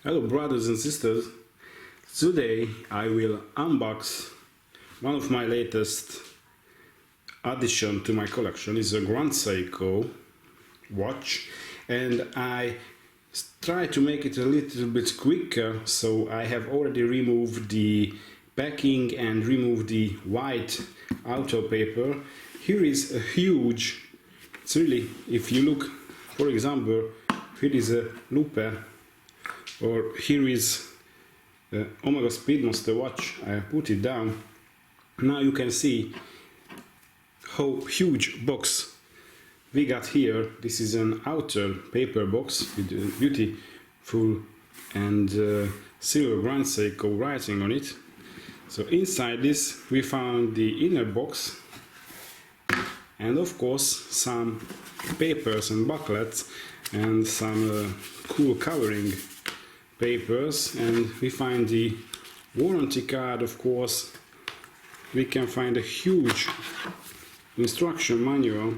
Hello brothers and sisters, today I will unbox one of my latest addition to my collection. Is a Grand Seiko watch, and I try to make it a little bit quicker, so I have already removed the backing and removed the white outer paper. Here is a huge, it's really, if you look, for example, here is a loupe, or here is the Omega Speedmaster watch. I put it down. Now you can see how huge box we got here. This is an outer paper box with beautiful and silver Grand Seiko writing on it. So inside this we found the inner box, and of course some papers and booklets and some cool covering papers, and we find the warranty card. Of course, we can find a huge instruction manual,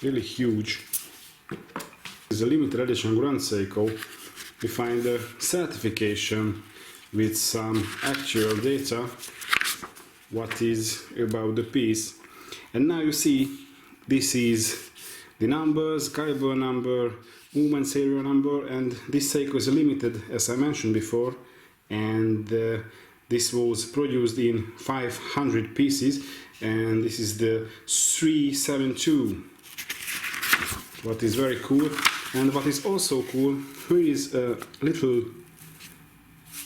really huge. It's a limited edition Grand Seiko. We find a certification with some actual data, what is about the piece. And now you see, this is the numbers, caliber number, movement serial number, and this Seiko is limited, as I mentioned before, and this was produced in 500 pieces, and this is the 372, what is very cool. And what is also cool, here is a little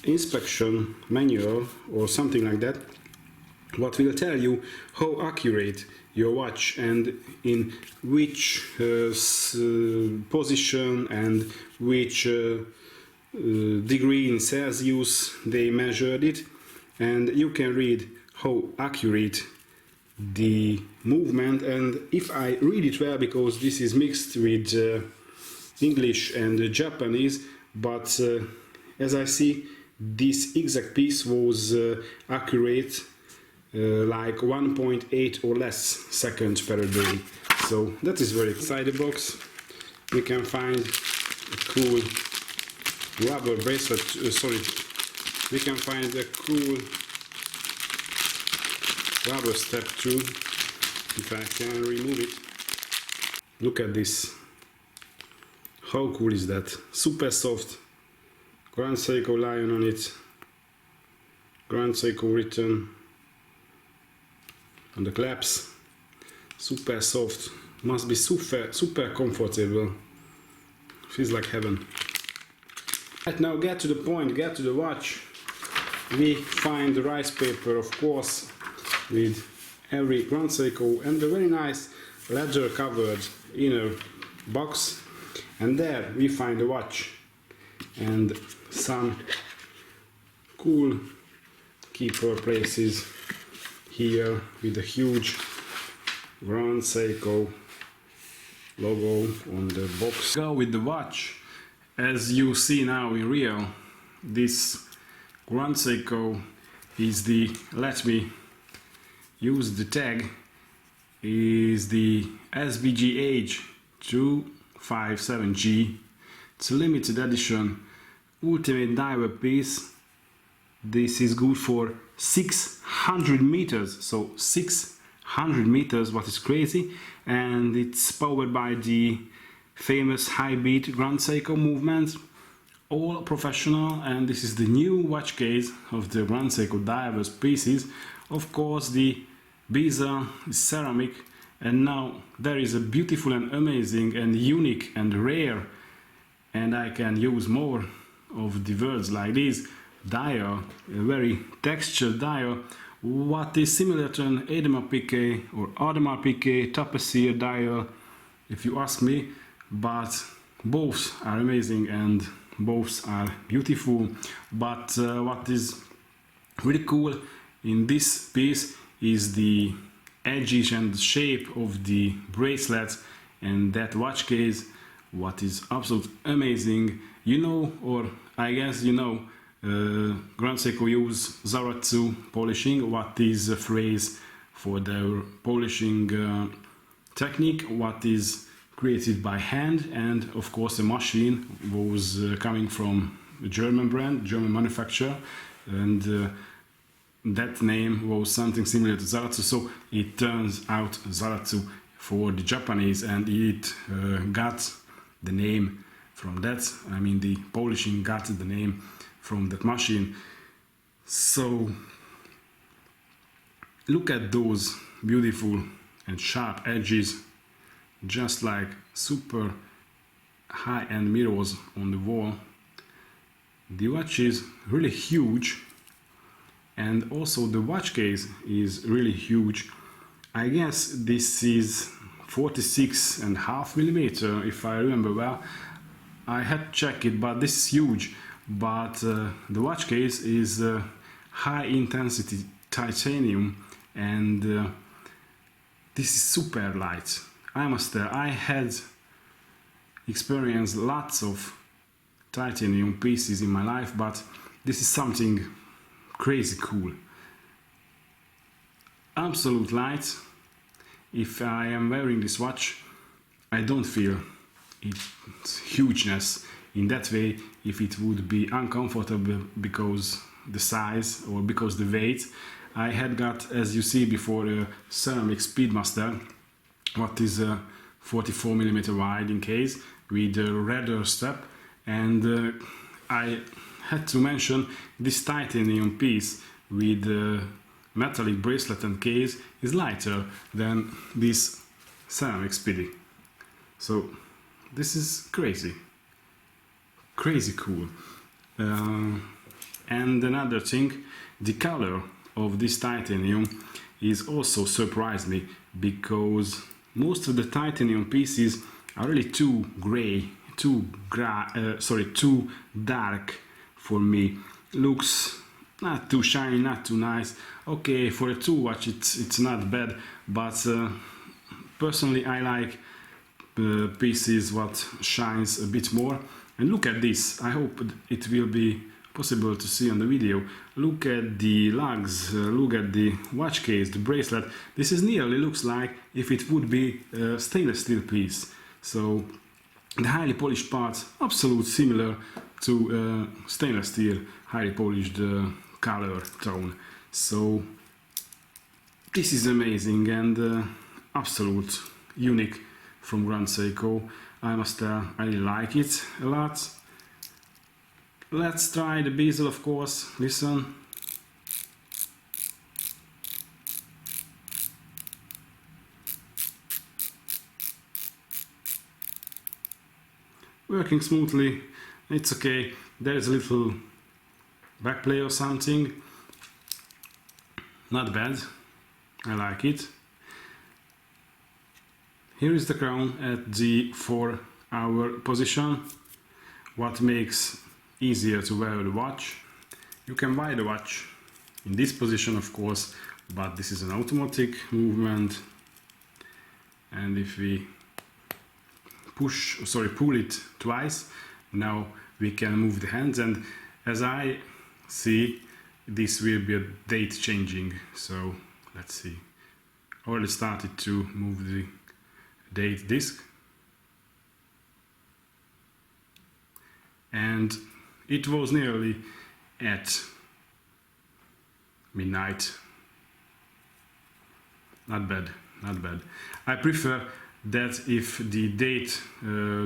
inspection manual or something like that, what will tell you how accurate your watch and in which position and which degree in Celsius they measured it, and you can read how accurate the movement. And if I read it well, because this is mixed with English and Japanese, but as I see, this exact piece was accurate like 1.8 or less seconds per day. So that is very exciting box. We can find a cool rubber bracelet, we can find a cool rubber step too, if I can remove it. Look at this, how cool is that? Super soft, Grand Seiko lion on it, Grand Seiko written on the clasps. Super soft, must be super comfortable, feels like heaven. Right, now get to the point, get to the watch. We find the rice paper, of course, with every Grand Seiko, and a very nice leather covered inner box, and there we find the watch and some cool keeper places here with a huge Grand Seiko logo on the box. Go with the watch. As you see now in real, this Grand Seiko is the, let me use the tag, is the SBGH257G. It's a limited edition ultimate diver piece. This is good for 600 meters, so 600 meters, what is crazy, and it's powered by the famous high beat Grand Seiko movement, all professional. And this is the new watch case of the Grand Seiko divers pieces. Of course, the bezel is ceramic, and now there is a beautiful and amazing and unique and rare, and I can use more of the words like this, dial, a very textured dial, what is similar to an Audemars Piguet or Audemars Piguet Tapissier dial, if you ask me, but both are amazing and both are beautiful. But what is really cool in this piece is the edges and the shape of the bracelet and that watch case, what is absolutely amazing. You know, or I guess you know, Grand Seiko use Zaratsu polishing, what is a phrase for their polishing technique, what is created by hand, and of course the machine was coming from a German brand, German manufacturer, and that name was something similar to Zaratsu, so it turns out Zaratsu for the Japanese, and it got the name from that. I mean, the polishing got the name from that machine. So look at those beautiful and sharp edges, just like super high-end mirrors on the wall. The watch is really huge, and also the watch case is really huge. I guess this is 46.5 millimeter, if I remember well. I had to check it, but this is huge. But the watch case is high intensity titanium, and this is super light. I must say, I had experienced lots of titanium pieces in my life, but this is something crazy cool. Absolute light. If I am wearing this watch, I don't feel its hugeness in that way. If it would be uncomfortable because the size or because the weight, I had got, as you see before, a ceramic Speedmaster, what is 44 millimeter wide in case, with a redder strap, and I had to mention this titanium piece with metallic bracelet and case is lighter than this ceramic Speedy. So this is crazy cool. And another thing, the color of this titanium is also surprised me, because most of the titanium pieces are really too gray, too dark for me. Looks not too shiny, not too nice. Okay, for a 2 watch it's not bad, but personally I like pieces what shines a bit more. And look at this, I hope it will be possible to see on the video. Look at the lugs, look at the watch case, the bracelet. This is nearly looks like if it would be a stainless steel piece. So the highly polished parts, absolutely similar to stainless steel, highly polished color tone. So this is amazing and absolute unique from Grand Seiko. I must I really like it a lot. Let's try the bezel, of course. Listen. Working smoothly, it's okay. There is a little backplay or something. Not bad, I like it. Here is the crown at the 4-hour position, what makes easier to wear the watch. You can buy the watch in this position, of course, but this is an automatic movement, and if we pull it twice, now we can move the hands, and as I see, this will be a date changing. So let's see. Already started to move the date disc, and it was nearly at midnight. Not bad, not bad. I prefer that if the date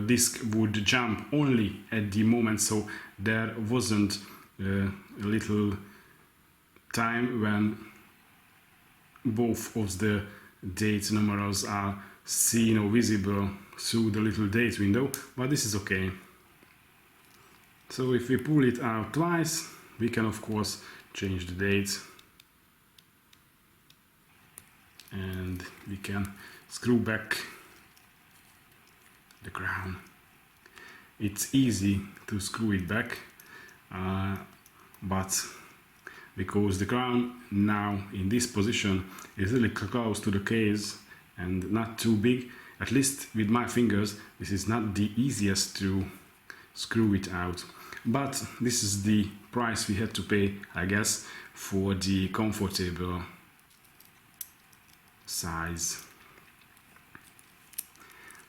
disc would jump only at the moment, so there wasn't a little time when both of the date numerals are seen or visible through the little date window, but this is okay. So if we pull it out twice, we can of course change the date, and we can screw back the crown. It's easy to screw it back, but because the crown now in this position is really close to the case and not too big, at least with my fingers, this is not the easiest to screw it out. But this is the price we had to pay, I guess, for the comfortable size.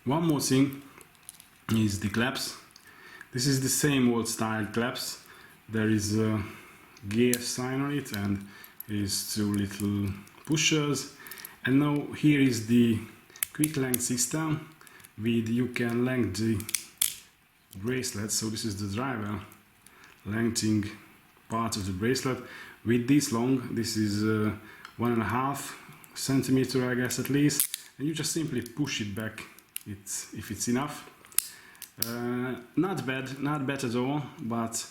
One more thing is the clasps. This is the same old style clasp. There is a gear sign on it and is two little pushers. And now here is the quick length system with you can length the bracelet. So this is the driver lengthening part of the bracelet with this long. This is 1.5 centimeter, I guess, at least, and you just simply push it back if it's enough. Not bad at all, but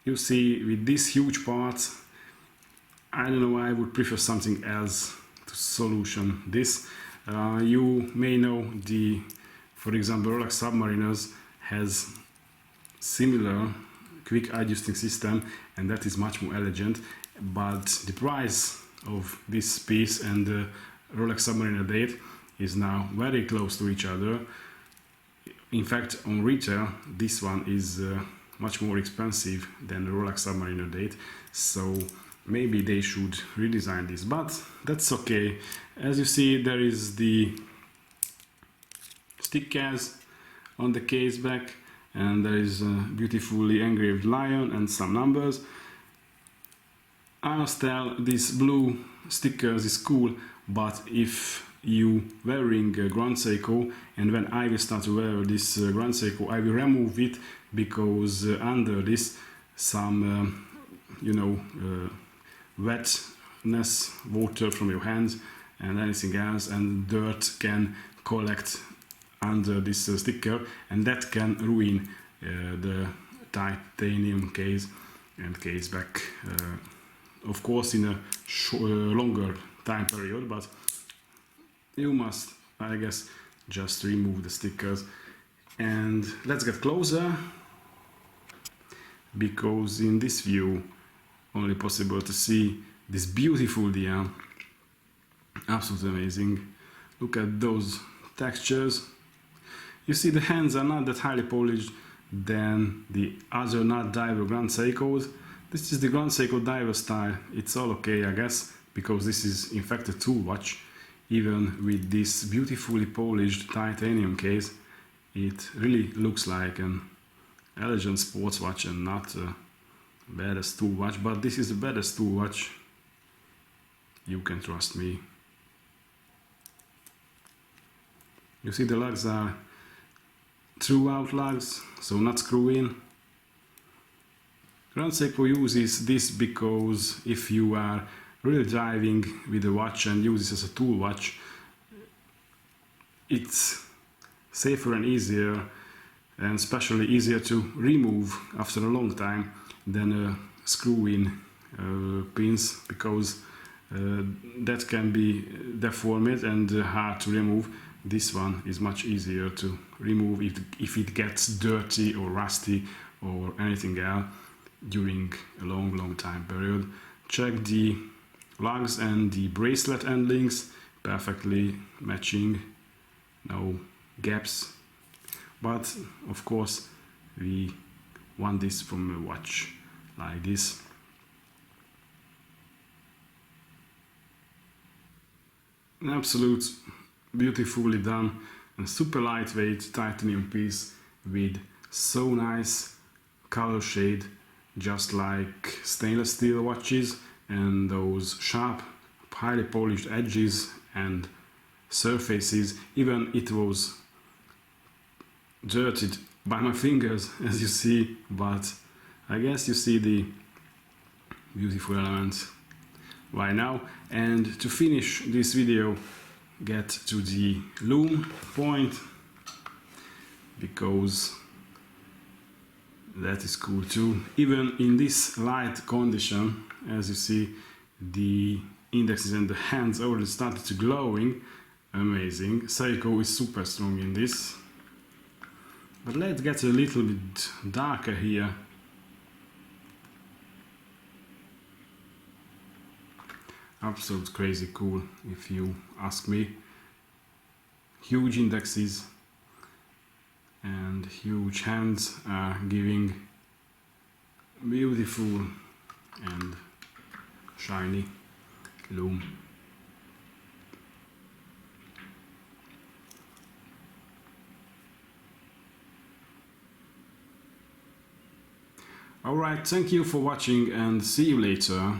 you see with this huge part, I don't know, I would prefer something else to solution this. You may know for example, Rolex Submariners has similar quick adjusting system, and that is much more elegant, but the price of this piece and the Rolex Submariner date is now very close to each other. In fact, on retail this one is much more expensive than the Rolex Submariner date, so maybe they should redesign this, but that's okay. As you see, there is the stickers on the case back, and there is a beautifully engraved lion and some numbers. I must tell, this blue stickers is cool, but if you wearing a Grand Seiko, and when I will start to wear this Grand Seiko, I will remove it because under this some wetness, water from your hands and anything else, and dirt can collect under this sticker, and that can ruin the titanium case and case back, of course in a longer time period, but you must, I guess, just remove the stickers. And let's get closer, because in this view only possible to see this beautiful dial. Absolutely amazing. Look at those textures. You see the hands are not that highly polished than the other not diver Grand Seikos. This is the Grand Seiko diver style. It's all okay, I guess, because this is in fact a tool watch. Even with this beautifully polished titanium case, it really looks like an elegant sports watch and not a baddest tool watch. But this is the baddest tool watch, you can trust me. You see the lugs are throughout lugs, so not screw in. Grand Seiko uses this because if you are really driving with a watch and use this as a tool watch, it's safer and easier, and especially easier to remove after a long time than screw-in pins, because that can be deformed and hard to remove. This one is much easier to remove if it gets dirty or rusty or anything else during a long time period. Check the lugs and the bracelet endings, perfectly matching, no gaps, but of course we want this from a watch like this. An absolute beautifully done and super lightweight titanium piece with so nice color shade, just like stainless steel watches, and those sharp, highly polished edges and surfaces. Even it was dirtied by my fingers, as you see, but I guess you see the beautiful elements right now. And to finish this video, get to the lume point, because that is cool too. Even in this light condition, as you see, the indexes and the hands already started to glowing. Amazing. Seiko is super strong in this. But let's get a little bit darker here. Absolute crazy cool, if you ask me. Huge indexes and huge hands are giving beautiful and shiny lume. Alright, thank you for watching and see you later.